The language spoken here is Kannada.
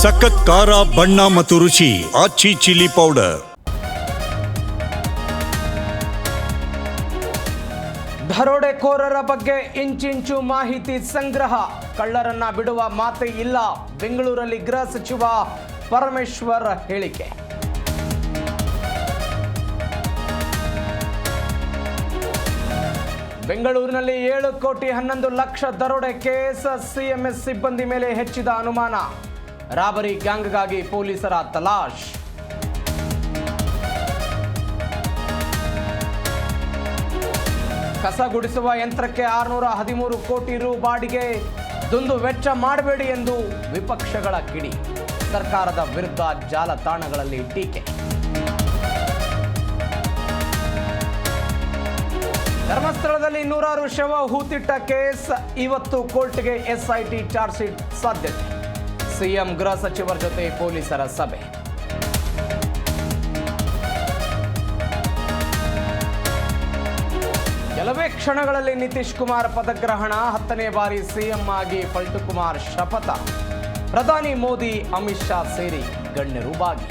ಸಖತ್ ಖಾರ ಬಣ್ಣ ಮತ್ತು ರುಚಿ ಆಚಿ ಚಿಲ್ಲಿ ಪೌಡರ್. ದರೋಡೆಕೋರರ ಬಗ್ಗೆ ಇಂಚಿಂಚು ಮಾಹಿತಿ ಸಂಗ್ರಹ, ಕಳ್ಳರನ್ನ ಬಿಡುವ ಮಾತೇ ಇಲ್ಲ. ಬೆಂಗಳೂರಲ್ಲಿ ಗೃಹ ಸಚಿವ ಪರಮೇಶ್ವರ್ ಹೇಳಿಕೆ. ಬೆಂಗಳೂರಿನಲ್ಲಿ 7,11,00,000 ದರೋಡೆ ಕೇಸ್, ಸಿಎಂಎಸ್ ಸಿಬ್ಬಂದಿ ಮೇಲೆ ಹೆಚ್ಚಿದ ಅನುಮಾನ. ರಾಬರಿ ಗ್ಯಾಂಗ್ಗಾಗಿ ಪೊಲೀಸರ ತಲಾಶ್. ಕಸ ಗುಡಿಸುವ ಯಂತ್ರಕ್ಕೆ 613 ಕೋಟಿ ರು ಬಾಡಿಗೆ, ದುಂದು ವೆಚ್ಚ ಮಾಡಬೇಡಿ ಎಂದು ವಿಪಕ್ಷಗಳ ಕಿಡಿ. ಸರ್ಕಾರದ ವಿರುದ್ಧ ಜಾಲತಾಣಗಳಲ್ಲಿ ಟೀಕೆ. ಧರ್ಮಸ್ಥಳದಲ್ಲಿ 106 ಶವ ಹೂತಿಟ್ಟ ಕೇಸ್, ಇವತ್ತು ಕೋರ್ಟ್ಗೆ ಎಸ್ಐಟಿ ಚಾರ್ಜ್ ಶೀಟ್ ಸಾಧ್ಯತೆ. ಸಿಎಂ ಗೃಹ ಸಚಿವರ ಜೊತೆ ಪೊಲೀಸರ ಸಭೆ. ಕೆಲವೇ ಕ್ಷಣಗಳಲ್ಲಿ ನಿತೀಶ್ ಕುಮಾರ್ ಪದಗ್ರಹಣ, 10ನೇ ಬಾರಿ ಸಿಎಂ ಆಗಿ ಪಲ್ಟು ಕುಮಾರ್ ಶಪಥ. ಪ್ರಧಾನಿ ಮೋದಿ, ಅಮಿತ್ ಶಾ ಸೇರಿ ಗಣ್ಯರು ಭಾಗಿ.